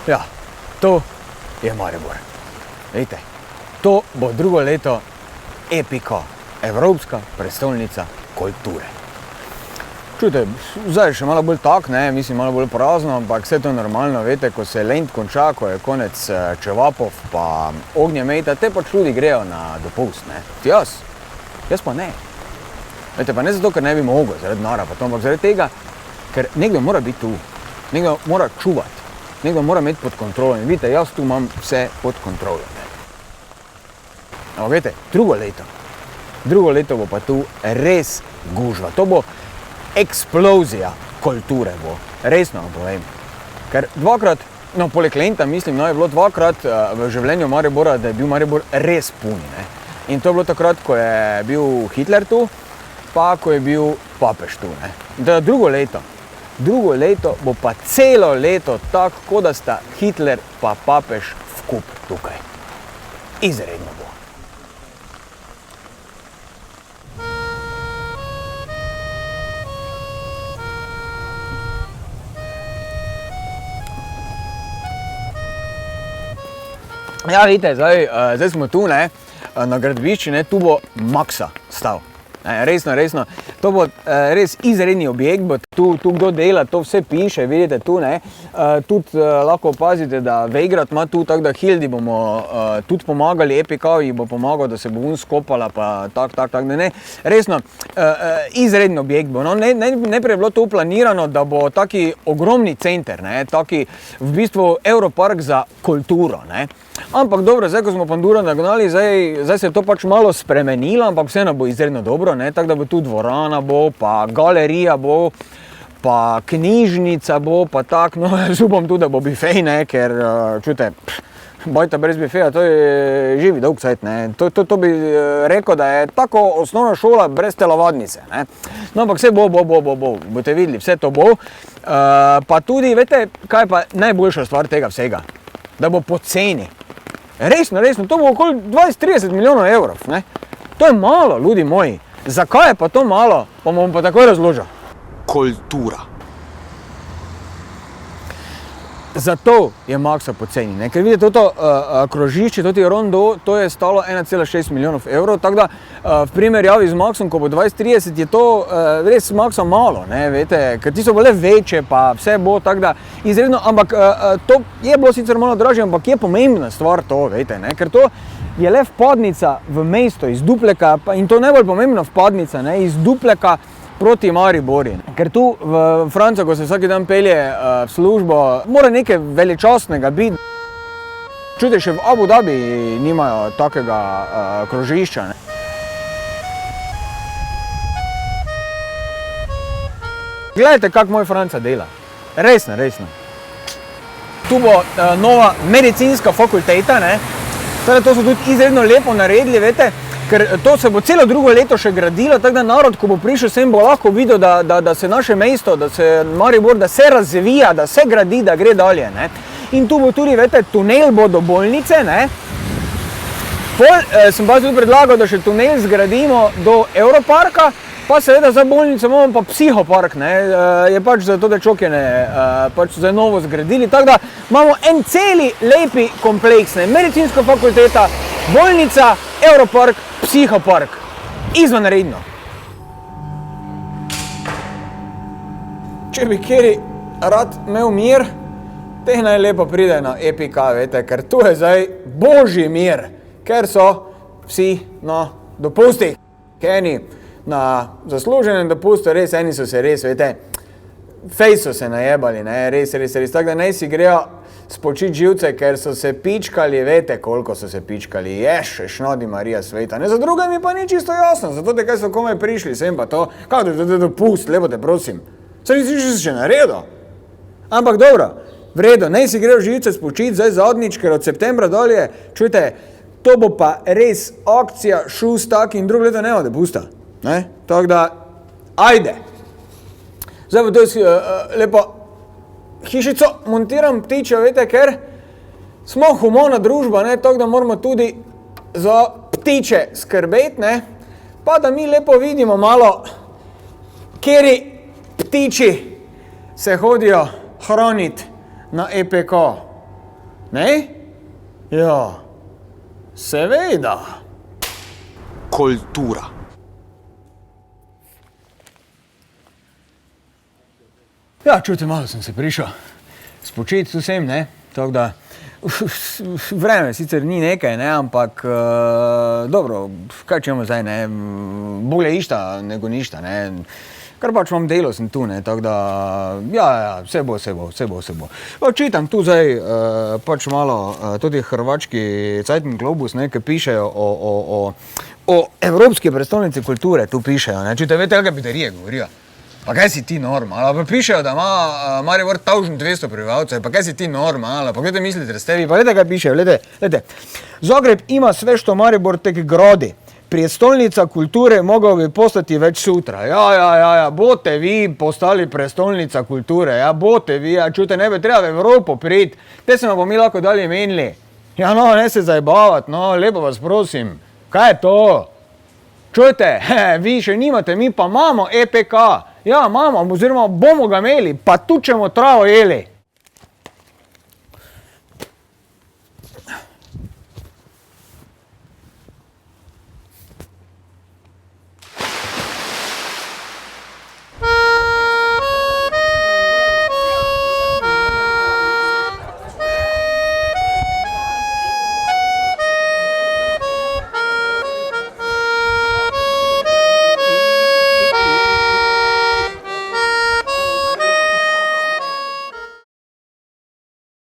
Ja, to je Maribor. Vidite, to bo drugo leto EPK, Evropska prestolnica kulture. Čujte, zdaj še malo bolj tak, ne, mislim malo bolj prazno, ampak vse to normalno, veste, ko se Lent konča, ko je konec čevapov pa ognjemeta, te pač ljudi grejo na dopust, ne. Jaz pa ne. Veste, pa ne zato, ker ne bi mogel, zaradi nara pa to, ampak zaradi tega, ker nekdo mora biti tu, nekdo mora čuvati, nekdo mora imeti pod kontrolo in vidite, jaz tu imam vse pod kontrolo, ne. Ampak veste, drugo leto bo pa tu res gužva, to bo eksplozija kulture bo, resno vam povem. Ker dvakrat, no poleg Lenta mislim, no je bilo dvakrat v življenju Maribora, da je bil Maribor res pun, ne. In to je bilo takrat, ko je bil Hitler tu, pa ko je bil papež tu, ne. Da drugo leto bo pa celo leto tako, kot da sta Hitler pa papež vkup tukaj. Izredno bo. Ja, vidite, zdaj smo tu, ne, na gradbišči, ne, tu bo Maxa stal. Resno, to bo res izredni objekt, bo tu kdo dela, to vse piše, vidite tu, ne. Tudi lahko opazite, da Vejgrad ima tu, tako da Hildi bomo tudi pomagali, EPK ji bo pomagal, da se bo skopala, pa tak, ne. Resno, izredni objekt bo, no, najprej je bilo to planirano, da bo taki ogromni center, ne, taki v bistvu Europark za kulturo, ne. Ampak dobro, zdaj, ko smo Panduro nagnali, zdaj se je to pač malo spremenilo, ampak vseeno bo izredno dobro, ne, tako da bo tu dvorana bo, pa galerija bo, pa knjižnica bo, pa tak, no, jaz upam tudi, da bo bifej, ne, ker, čujte, bajta brez bifeja, to je živi dolg cajt, ne, to bi rekel, da je tako osnovna šola brez telovadnice, ne. No, ampak vse bo, boste videli, vse to bo, pa tudi, veste, kaj je pa najboljša stvar tega vsega? Da bo poceni. Resno, to bo okoli 20-30 milijonov evrov, ne. To je malo, ljudi moji. Zakaj je pa to malo? Pa bom pa takoj razložil. Kultura. Zato je Maxa poceni, ne, ker vidite to krožišče, toti rondo, to je stalo 1,6 milijonov evrov, tako da v primerjavi z Maxom, ko bo 20-30, je to res Maxa malo, ne, veste, ker ti so bile večje, pa vse bo, tako da izredno, ampak to je bilo sicer malo dražje, ampak je pomembna stvar to, veste, ne, ker to je le vpadnica v mesto iz Dupleka, in to najbolj pomembna vpadnica, ne, iz Dupleka proti Maribori. Ker tu v Francijo, ko se vsak dan pelje v službo, mora nekaj veličastnega biti. Čujte, še v Abu Dhabi nimajo takega krožišča, ne. Gledajte, kako moj Franca dela. Resno. Tu bo nova medicinska fakulteta, ne. Torej, to so tudi izredno lepo naredili, veste, ker to se bo celo drugo leto še gradilo, tako da narod, ko bo prišel sem, bo lahko videl, da se naše mesto, da se Maribor, da se razvija, da se gradi, da gre dalje, ne. In tu bo tudi, veste, tunel bo do bolnice, ne. Pol sem pa tudi predlagal, da še tunel zgradimo do Europarka, pa seveda za bolnico imamo pa psihopark, ne, je pač za to, da čokjene pač zdaj novo zgradili, tako da imamo en celi lepi kompleks, ne, medicinska fakulteta, bolnica, Europark, psihopark. Izvanredno. Če bi kjeri rad imel mir, teh najlepo pride na EPK, vete, ker tu je zdaj božji mir, ker so vsi na dopustih. Eni na zasluženem dopustu, res, eni so se res, vete, fejs so se najebali, ne, res, tako da naj si grejo spočit živce, ker so se pičkali, vete, koliko so se pičkali, še šnodi Marija sveta, ne, za druga mi pa ni čisto jasno, zato te, kaj so komaj prišli, sem pa to, kako da dopust, lepo te prosim, saj nisi še naredil, ampak dobro, v redu, naj si grejo živce spočit, zdaj zadnjič, ker od septembra dalje, čujte, to bo pa res akcija, šus tak in drugo leto nema dopusta, ne, tako da, ajde, zdaj pa to lepo, hišico montiram ptiče, vete, ker smo humana družba, ne, tako da moramo tudi za ptiče skrbeti, ne, pa da mi lepo vidimo malo, kjeri ptiči se hodijo hraniti na EPK. Ne? Ja, seveda. Kultura. Ja, čujte, malo sem se prišel spočiti s vsem, ne, tako da vreme sicer ni nekaj, ne, ampak dobro, kaj čemo zdaj, ne, bolje išta, nego ništa, ne, kar pač imam delo, sem tu, ne, tako da, ja, vse bo. Čitam tu zdaj pač malo tudi hrvački Cajtnik Globus, ne, ki pišejo o Evropski prestolnici kulture, tu pišejo, ne, čujte, vete, kakve pitarije govorijo. Pa kaj si ti norma, ali pa pišejo, da ima Maribor 1200 prebivalcev, pa kaj si ti norma, ali pa kaj te mislite s tebi, pa gledajte, kaj pišejo, gledajte. Zagreb ima sve što Maribor tek gradi, prijestolnica kulture mogao bi postati već sutra. Ja, bote vi postali prestolnica kulture, ja, bote vi, ja, čujte, ne bi treba v Evropo priti, te se bomo mi lahko dalje menili. Ja, no, ne se zajebavati, no, lepo vas prosim, kaj je to? Čujte, vi še nimate, mi pa imamo EPK. Ja, imamo, oziroma bomo ga imeli, pa tučemo travo jeli.